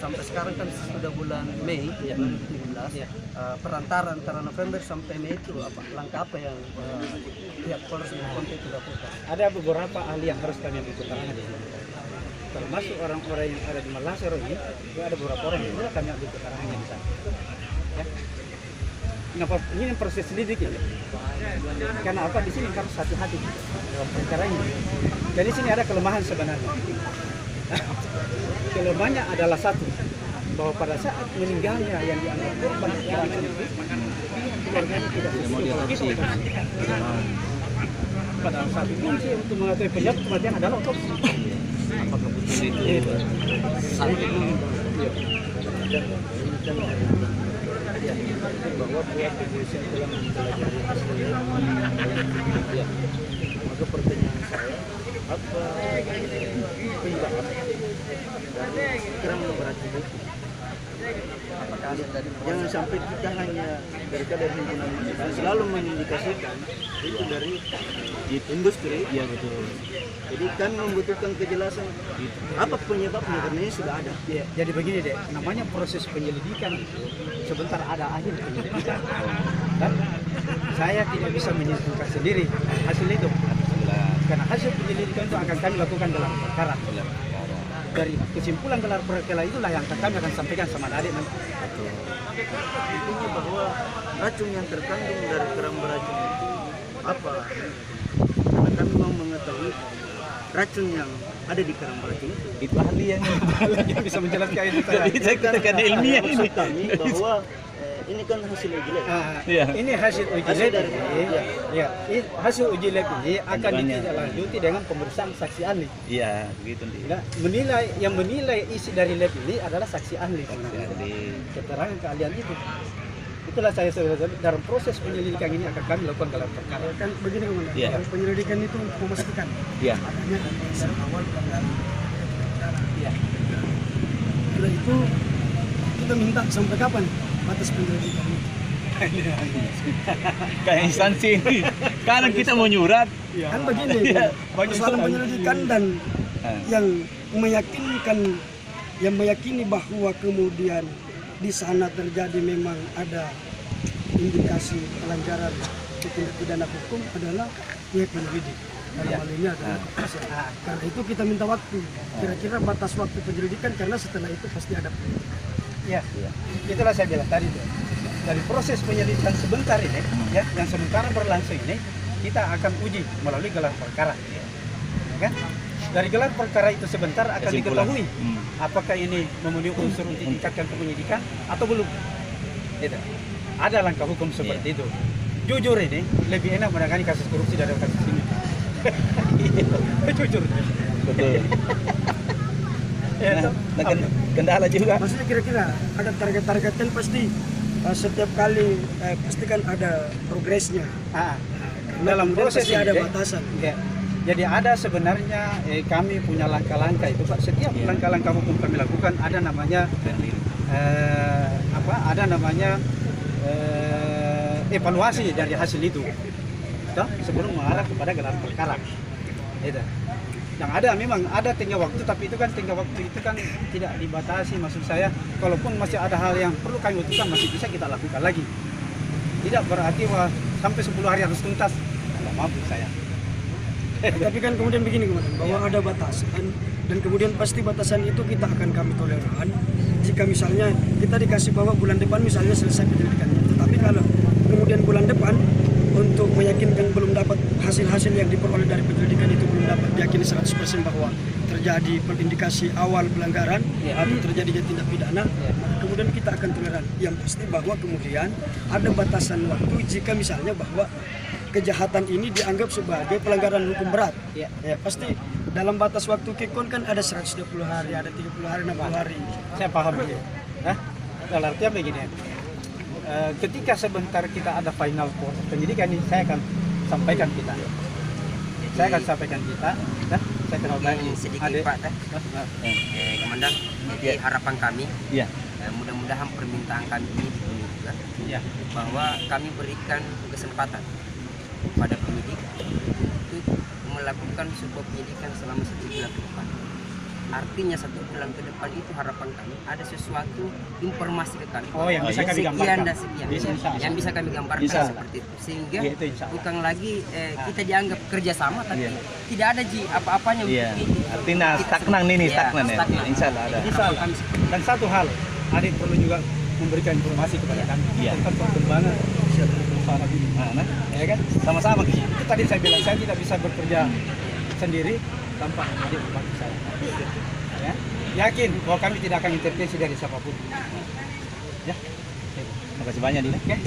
sampai sekarang kan sudah bulan Mei 2017. Perantara antara November sampai Mei itu langkah apa yang pihak Polres Pontianak itu lakukan? Ada beberapa ahli yang harus kami ambil keterangan di sini. Termasuk orang-orang yang ada di Malasero ini, ada beberapa orang yang kami ambil keterangannya di sana. Ya. Nah, ini proses lidik ini. Karena apa di sini harus hati-hati dalam perkara ini. Jadi sini ada kelemahan sebenarnya. Kelemahannya adalah satu, bahwa pada saat meninggalnya yang dianggap korban kekerasan itu, keluarganya tidak sesuai. Pada saat itu untuk mengetahui penyebab kematian adalah otopsi. Apakah betul itu? Bahwa pihak kepolisian telah mempelajari hasil maka pertanyaan saya, apa penyebab dari kerang berat itu? Jangan sampai kita hanya dari himpunan mahasiswa selalu mengindikasikan itu dari industri. Ya betul. Jadi kan membutuhkan kejelasan apa penyebabnya, karena ini sudah ada. Ya, jadi begini deh, namanya proses penyelidikan itu sebentar ada akhir penyelidikan. Dan saya tidak bisa menyimpulkan sendiri hasil itu. Karena hasil penyelidikan itu akan kami lakukan dalam perkara. Dari kesimpulan gelar perkara itulah yang kami akan sampaikan sama adik nanti. Intinya bahwa racun yang terkandung dari kerang beracun itu apa? Karena kami mau mengetahui racun yang ada di kerang beracun itu ahli yang bisa menjelaskan itu. Jadi saya katakan ilmiah ini kami bahwa ini kan hasil uji lab. Ini hasil uji lab dari hasil uji lab ini akan ditindaklanjuti dengan pemeriksaan saksi ahli. Iya, begitu. Nah, yang menilai isi dari lab ini adalah saksi ahli. Keterangan keahlian itu. Itulah saya dalam proses penyelidikan ini akan kami lakukan dalam perkara. Kan begini Komandan, dalam penyelidikan itu memastikan adanya dari awal pelanggaran. Setelah itu kita minta sampai kapan batas penyelidikan itu? Kayak instansi ini. Sekarang kita mau nyurat. Kan begini, persoalan penyelidikan dan yang meyakini bahwa kemudian di sana terjadi memang ada indikasi pelanggaran tindak pidana hukum adalah pihak penyelidik. Dalam hal ini adalah kepolisian. Karena itu kita minta waktu. Kira-kira batas waktu penyelidikan, karena setelah itu pasti ada penyelidikan. Ya, itulah saya bilang tadi tuh. Dari proses penyelidikan sebentar ini, yang sementara berlangsung ini, kita akan uji melalui gelar perkara. Kan? Dari gelar perkara itu sebentar akan diketahui apakah ini memenuhi unsur untuk ditingkatkan penyidikan atau belum. Gitu. Ada langkah hukum seperti itu. Jujur ini lebih enak menangani kasus korupsi dari kasus ini. Jujur. Betul. Kendala juga. Maksudnya kira-kira ada target-targetnya pasti setiap kali pasti kan ada progresnya. Dalam proses pasti ada batasan. Ya. Jadi ada sebenarnya kami punya langkah-langkah itu Pak. Setiap langkah-langkah hukum kami lakukan ada namanya evaluasi dari hasil itu. Sebelum mengarah kepada gelar perkara. Gitu. Yang ada memang ada tengah waktu, tapi itu kan tengah waktu itu kan tidak dibatasi. Maksud saya, kalaupun masih ada hal yang perlu kami lakukan, masih bisa kita lakukan lagi. Tidak berarti sampai 10 hari harus tuntas. Tidak mampu saya. Tapi kan kemudian begini Komandan, bahwa ada batasan dan kemudian pasti batasan itu kita akan kami toleran jika misalnya kita dikasih bahwa bulan depan misalnya selesai penyelidikannya. Tetapi kalau kemudian bulan depan untuk meyakinkan belum dapat hasil-hasil yang diperoleh dari penyelidikan itu belum dapat diyakini 100% bahwa terjadi indikasi awal pelanggaran atau terjadinya tindak pidana, kemudian kita akan toleran. Yang pasti bahwa kemudian ada batasan waktu jika misalnya bahwa kejahatan ini dianggap sebagai pelanggaran hukum berat. Ya pasti dalam batas waktu kekon kan ada 120 hari, ada 30 hari, 60 hari. Saya paham itu. Dalam artinya begini. Ketika sebentar kita ada final penyidikan ini, saya akan sampaikan kita. Saya akan sampaikan kita. Saya akan sedikit Pak. Komandan, jadi harapan kami, mudah-mudahan permintaan kami ini dipenuhi juga, bahwa kami berikan kesempatan pada penyidik untuk melakukan sebuah penyidikan selama 1 bulan ke depan. Artinya 1 bulan ke depan itu harapan kami ada sesuatu informasi ke kami. Oh, yang bisa kami sekian gambarkan. dan sekian. Bisa. Yang bisa kami gambarkan Bisa. seperti itu. Sehingga Ya, itu insya Allah. bukan lagi kita dianggap kerjasama, tapi Iya. tidak ada apa-apanya Iya. untuk ini. Artinya Kita stagnan ini, Iya, stagnan ya. stagnan. Insya Allah ada. Jadi Insya Allah. harapan kami Dan satu hal, adik perlu juga memberikan informasi kepada kami Iya. tentang perkembangan perusahaan ini. Nah, Ya kan? sama-sama Ki. Itu tadi saya bilang, saya tidak bisa bekerja sendiri tanpa adik membantu saya. Ya. Yakin bahwa kami tidak akan intervensi dari siapapun. Ya. Makasih banyak Dina. Oke.